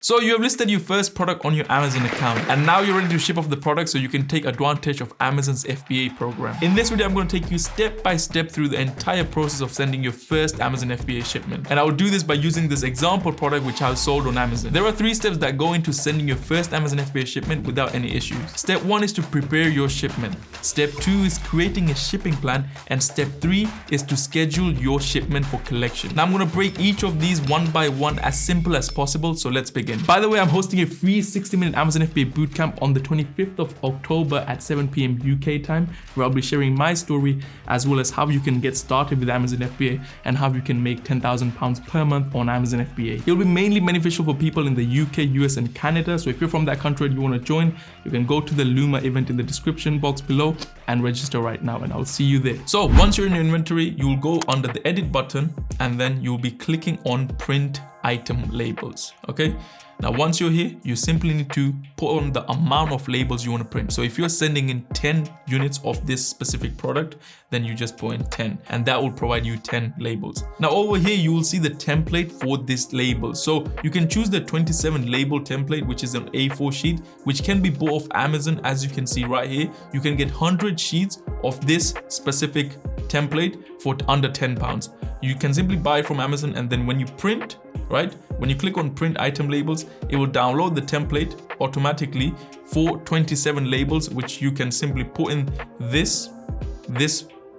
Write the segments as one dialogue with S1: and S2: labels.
S1: So you have listed your first product on your Amazon account, and now you're ready to ship off the product so you can take advantage of Amazon's FBA program. In this video, I'm going to take you step by step through the entire process of sending your first Amazon FBA shipment. And I will do this by using this example product which I've sold on Amazon. There are 3 steps that go into sending your first Amazon FBA shipment without any issues. Step 1 is to prepare your shipment. Step 2 is creating a shipping plan. And step 3 is to schedule your shipment for collection. Now I'm going to break each of these one by one as simple as possible, so let's begin. By the way, I'm hosting a free 60-minute Amazon FBA bootcamp on the 25th of October at 7 p.m. UK time, where I'll be sharing my story as well as how you can get started with Amazon FBA and how you can make £10,000 per month on Amazon FBA. It'll be mainly beneficial for people in the UK, US, and Canada. So if you're from that country and you want to join, you can go to the Luma event in the description box below and register right now, and I'll see you there. So once you're in your inventory, you'll go under the edit button and then you'll be clicking on print item labels. Okay. Now, once you're here, you simply need to put on the amount of labels you want to print. So if you're sending in 10 units of this specific product, then you just put in 10 and that will provide you 10 labels. Now over here, you will see the template for this label. So you can choose the 27 label template, which is an A4 sheet, which can be bought off Amazon. As you can see right here, you can get 100 sheets of this specific template for under £10. You can simply buy it from Amazon, and then when you print, right? When you click on print item labels, it will download the template automatically for 27 labels, which you can simply put in this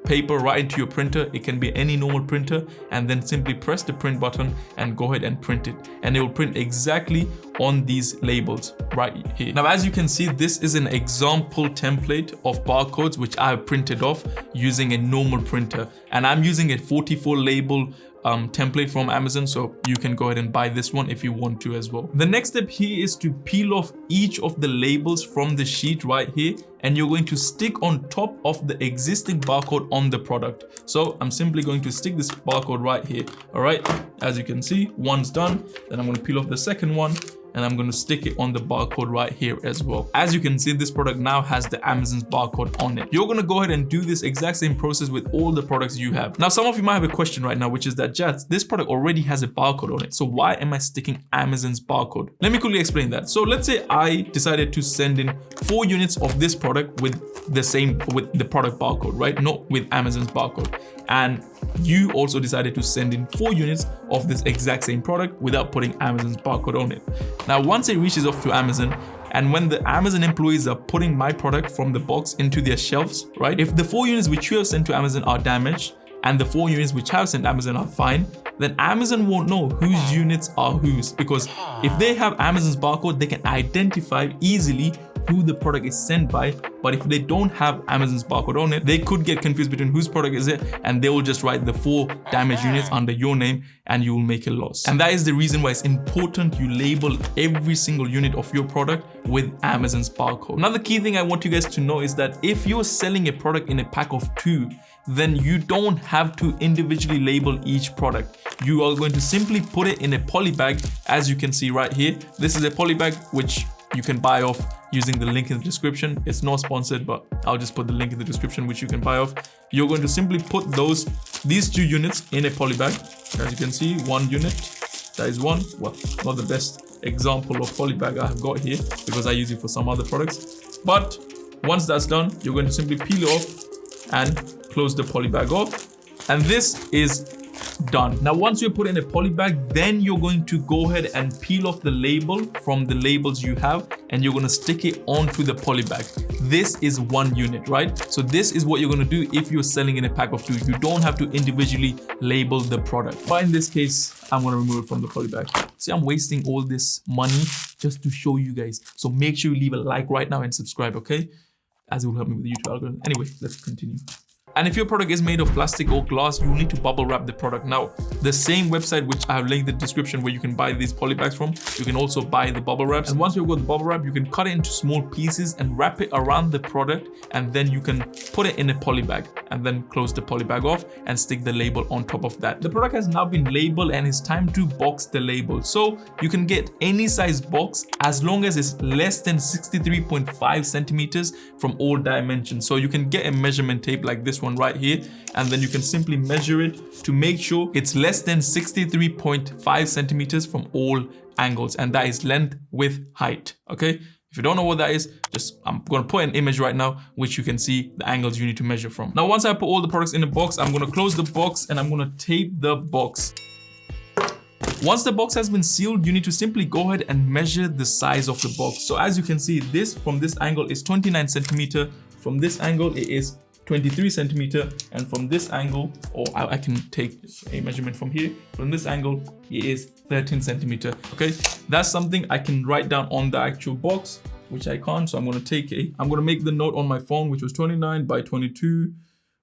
S1: paper right into your printer. It can be any normal printer, and then simply press the print button and go ahead and print it. And it will print exactly on these labels right here. Now, as you can see, this is an example template of barcodes, which I have printed off using a normal printer. And I'm using a 44 label template from Amazon, so you can go ahead and buy this one if you want to as well. The next step here is to peel off each of the labels from the sheet right here, and you're going to stick on top of the existing barcode on the product. So I'm simply going to stick this barcode right here. All right, as you can see, one's done. Then I'm going to peel off the second one, and I'm going to stick it on the barcode right here as well. As you can see, this product now has the Amazon's barcode on it. You're going to go ahead and do this exact same process with all the products you have. Now, some of you might have a question right now, which is that, Jatz, this product already has a barcode on it. So why am I sticking Amazon's barcode? Let me quickly explain that. So let's say I decided to send in 4 units of this product with the product barcode, right? Not with Amazon's barcode. And you also decided to send in 4 units of this exact same product without putting Amazon's barcode on it. Now, once it reaches off to Amazon, and when the Amazon employees are putting my product from the box into their shelves, right? If the 4 units which you have sent to Amazon are damaged and the 4 units which I have sent Amazon are fine, then Amazon won't know whose units are whose, because if they have Amazon's barcode, they can identify easily who the product is sent by. But if they don't have Amazon's barcode on it, they could get confused between whose product is it, and they will just write the 4 damaged units under your name and you will make a loss. And that is the reason why it's important you label every single unit of your product with Amazon's barcode. Another key thing I want you guys to know is that if you're selling a product in a pack of 2, then you don't have to individually label each product. You are going to simply put it in a poly bag, as you can see right here. This is a poly bag which you can buy off using the link in the description. It's not sponsored, but I'll just put the link in the description, which you can buy off. You're going to simply put these 2 units in a poly bag. As you can see, 1 unit, that is 1. Well, not the best example of poly bag I have got here because I use it for some other products. But once that's done, you're going to simply peel it off and close the poly bag off. And this is done. Now, once you put in a poly bag, then you're going to go ahead and peel off the label from the labels you have, and you're going to stick it onto the poly bag. This is 1 unit, right? So this is what you're going to do if you're selling in a pack of 2. You don't have to individually label the product. But in this case, I'm going to remove it from the poly bag. See, I'm wasting all this money just to show you guys. So make sure you leave a like right now and subscribe, okay? As it will help me with the YouTube algorithm. Anyway, let's continue. And if your product is made of plastic or glass, you will need to bubble wrap the product. Now, the same website which I have linked in the description where you can buy these poly bags from, you can also buy the bubble wraps. And once you've got the bubble wrap, you can cut it into small pieces and wrap it around the product, and then you can put it in a poly bag and then close the poly bag off and stick the label on top of that. The product has now been labeled and it's time to box the label. So you can get any size box as long as it's less than 63.5 centimeters from all dimensions. So you can get a measurement tape like this one right here, and then you can simply measure it to make sure it's less than 63.5 centimeters from all angles, and that is length, width, height, okay? If you don't know what that is, I'm gonna put an image right now, which you can see the angles you need to measure from. Now, once I put all the products in the box, I'm gonna close the box and I'm gonna tape the box. Once the box has been sealed, you need to simply go ahead and measure the size of the box. So as you can see, this from this angle is 29 centimeter. From this angle, it is 23 centimeter, and from this angle, or I can take a measurement from here, from this angle it is 13 centimeter. Okay, that's something I can write down on the actual box, which I can't, so I'm gonna make the note on my phone, which was 29 by 22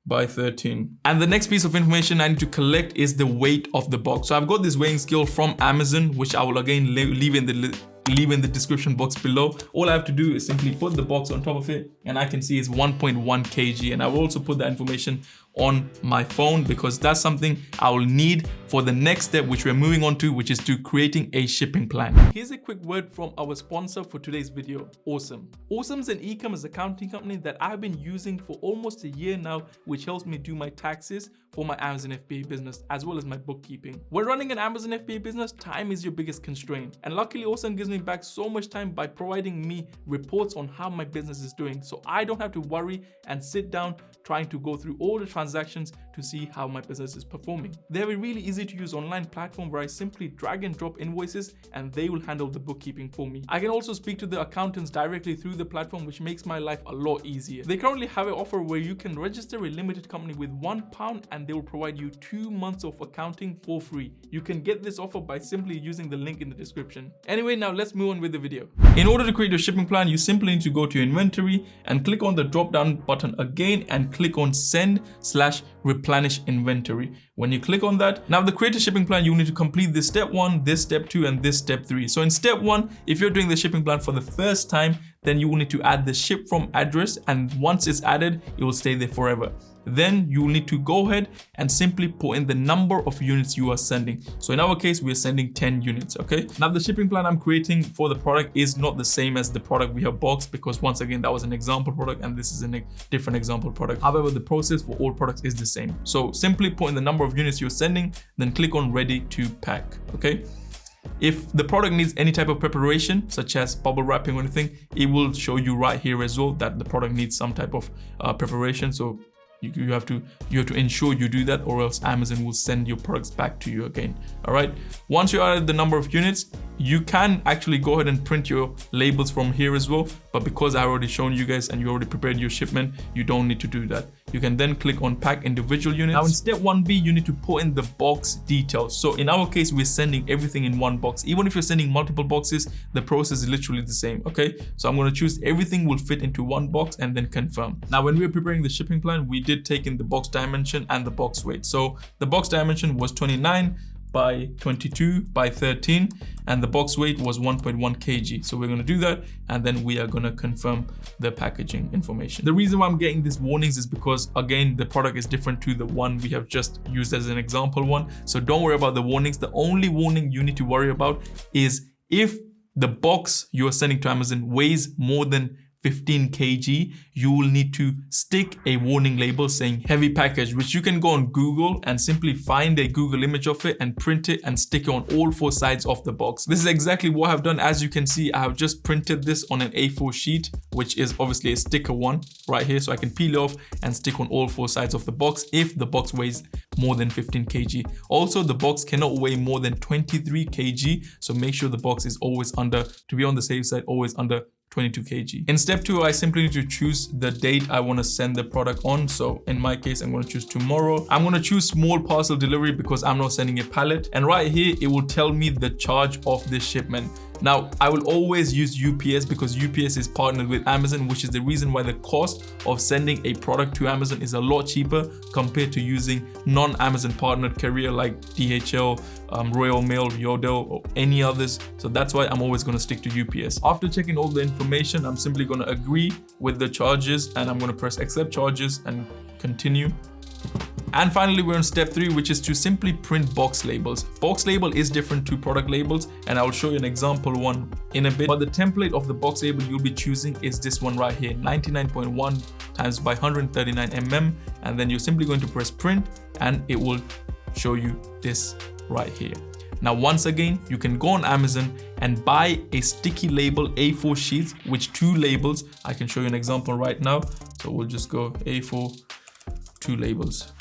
S1: by 13. And the next piece of information I need to collect is the weight of the box. So I've got this weighing scale from Amazon, which I will again leave in the description box below. All I have to do is simply put the box on top of it, and I can see it's 1.1 kg. And I will also put that information on my phone because that's something I will need for the next step, which we're moving on to, which is to creating a shipping plan. Here's a quick word from our sponsor for today's video, Awesome. Awesome's an e-commerce accounting company that I've been using for almost a year now, which helps me do my taxes for my Amazon FBA business, as well as my bookkeeping. When running an Amazon FBA business, time is your biggest constraint. And luckily, Awesome gives me back so much time by providing me reports on how my business is doing. So I don't have to worry and sit down trying to go through all the transactions to see how my business is performing. They have a really easy to use online platform where I simply drag and drop invoices and they will handle the bookkeeping for me. I can also speak to the accountants directly through the platform, which makes my life a lot easier. They currently have an offer where you can register a limited company with £1 and they will provide you 2 months of accounting for free. You can get this offer by simply using the link in the description. Anyway, now let's move on with the video. In order to create your shipping plan, you simply need to go to your inventory and click on the drop down button again and click on send/replenish inventory. When you click on that, now the create a shipping plan, you need to complete this step 1, this step 2, and this step 3. So in step 1, if you're doing the shipping plan for the first time, then you will need to add the ship from address, and once it's added, it will stay there forever. Then you will need to go ahead and simply put in the number of units you are sending. So in our case, we are sending 10 units, okay? Now the shipping plan I'm creating for the product is not the same as the product we have boxed, because once again, that was an example product and this is a different example product. However, the process for all products is the same. So simply put in the number of units you're sending, then click on ready to pack, okay? If the product needs any type of preparation, such as bubble wrapping or anything, it will show you right here as well that the product needs some type of preparation. So you have to ensure you do that, or else Amazon will send your products back to you again. All right. Once you added the number of units, you can actually go ahead and print your labels from here as well. But because I already shown you guys and you already prepared your shipment, you don't need to do that. You can then click on pack individual units. Now in step 1B, you need to put in the box details. So in our case, we're sending everything in one box. Even if you're sending multiple boxes, the process is literally the same, okay? So I'm gonna choose everything will fit into one box and then confirm. Now when we were preparing the shipping plan, we did take in the box dimension and the box weight. So the box dimension was 29 by 22 by 13, and the box weight was 1.1 kg. So we're going to do that, and then we are going to confirm the packaging information. The reason why I'm getting these warnings is because, again, the product is different to the one we have just used as an example one. So don't worry about the warnings. The only warning you need to worry about is if the box you're sending to Amazon weighs more than 15 kg, you will need to stick a warning label saying heavy package, which you can go on Google and simply find a Google image of it and print it and stick it on all 4 sides of the box. This is exactly what I've done. As you can see, I have just printed this on an A4 sheet, which is obviously a sticker one right here. So I can peel it off and stick on all 4 sides of the box if the box weighs more than 15 kg. Also, the box cannot weigh more than 23 kg. So make sure the box is always under, to be on the safe side, always under 22 kg. In step 2, I simply need to choose the date I want to send the product on. So in my case, I'm going to choose tomorrow. I'm going to choose small parcel delivery because I'm not sending a pallet. And right here, it will tell me the charge of this shipment. Now, I will always use UPS because UPS is partnered with Amazon, which is the reason why the cost of sending a product to Amazon is a lot cheaper compared to using non-Amazon partnered carrier like DHL, Royal Mail, Yodel, or any others. So that's why I'm always going to stick to UPS. After checking all the information, I'm simply going to agree with the charges and I'm going to press accept charges and continue. And finally, we're on step 3, which is to simply print box labels. Box label is different to product labels, and I'll show you an example one in a bit. But the template of the box label you'll be choosing is this one right here, 99.1 times by 139 mm. And then you're simply going to press print and it will show you this right here. Now, once again, you can go on Amazon and buy a sticky label A4 sheets, which 2 labels. I can show you an example right now. So we'll just go A4, 2 labels.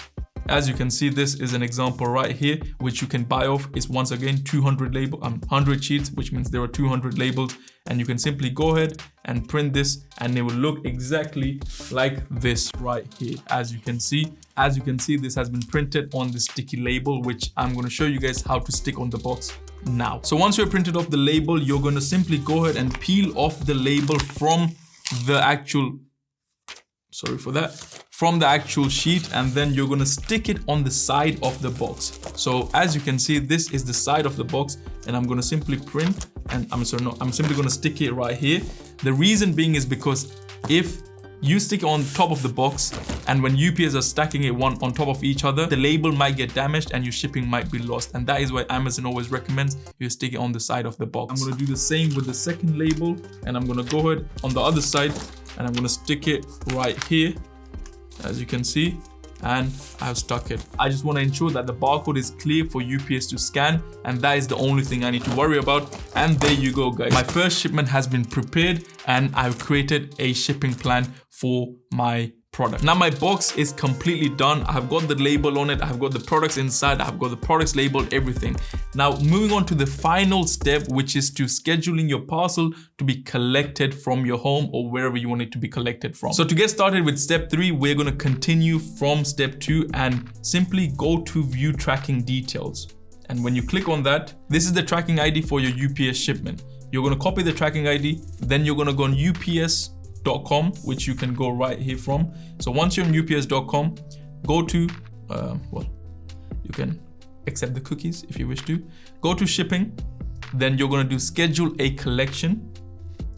S1: As you can see, this is an example right here, which you can buy off. It's once again 100 sheets, which means there are 200 labels. And you can simply go ahead and print this, and it will look exactly like this right here. As you can see, this has been printed on the sticky label, which I'm going to show you guys how to stick on the box now. So once you're printed off the label, you're going to simply go ahead and peel off the label from the actual, from the actual sheet, and then you're going to stick it on the side of the box. So as you can see, this is the side of the box, and I'm going to simply print, and I'm simply going to stick it right here. The reason being is because if you stick it on top of the box, and when UPS are stacking it one on top of each other, the label might get damaged and your shipping might be lost. And that is why Amazon always recommends you stick it on the side of the box. I'm going to do the same with the second label, and I'm going to go ahead on the other side, and I'm going to stick it right here, as you can see, and I've stuck it. I just want to ensure that the barcode is clear for UPS to scan, and that is the only thing I need to worry about. And there you go, guys. My first shipment has been prepared, and I've created a shipping plan for my product. Now my box is completely done. I've got the label on it, I've got the products inside, I've got the products labeled, everything. Now moving on to the final step, which is to scheduling your parcel to be collected from your home or wherever you want it to be collected from. So to get started with step 3, we're going to continue from step 2 and simply go to view tracking details. And when you click on that, this is the tracking ID for your UPS shipment. You're going to copy the tracking ID, then you're going to go on UPS.com, which you can go right here from. So once you're on ups.com, go to you can accept the cookies if you wish to. Go to shipping, then you're going to do schedule a collection.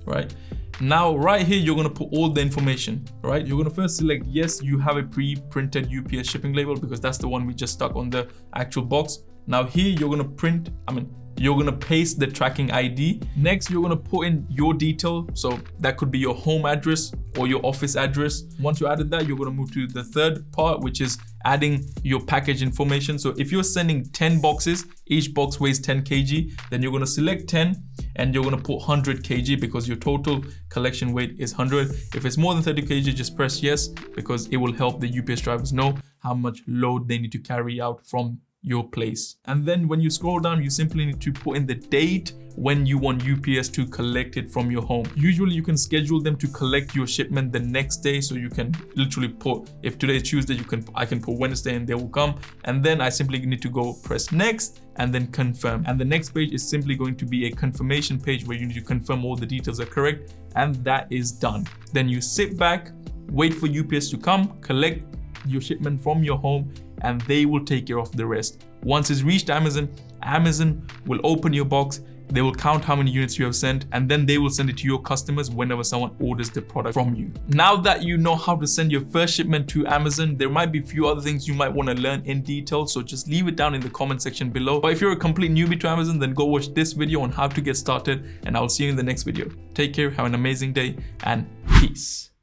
S1: Right now, right here, you're going to put all the information. Right, you're going to first select yes, you have a pre-printed UPS shipping label, because that's the one we just stuck on the actual box. Now here you're going to you're going to paste the tracking ID. Next, you're going to put in your detail. So that could be your home address or your office address. Once you added that, you're going to move to the third part, which is adding your package information. So if you're sending 10 boxes, each box weighs 10 kg, then you're going to select 10 and you're going to put 100 kg because your total collection weight is 100. If it's more than 30 kg, just press yes, because it will help the UPS drivers know how much load they need to carry out from your place. And then when you scroll down, you simply need to put in the date when you want UPS to collect it from your home. Usually you can schedule them to collect your shipment the next day, so you can literally put, if today is Tuesday, I can put Wednesday and they will come. And then I simply need to go press next and then confirm. And the next page is simply going to be a confirmation page where you need to confirm all the details are correct, and that is done. Then you sit back, wait for UPS to come, collect your shipment from your home, and they will take care of the rest. Once it's reached Amazon, Amazon will open your box, they will count how many units you have sent, and then they will send it to your customers whenever someone orders the product from you. Now that you know how to send your first shipment to Amazon, there might be a few other things you might want to learn in detail, so just leave it down in the comment section below. But if you're a complete newbie to Amazon, then go watch this video on how to get started, and I'll see you in the next video. Take care, have an amazing day, and peace.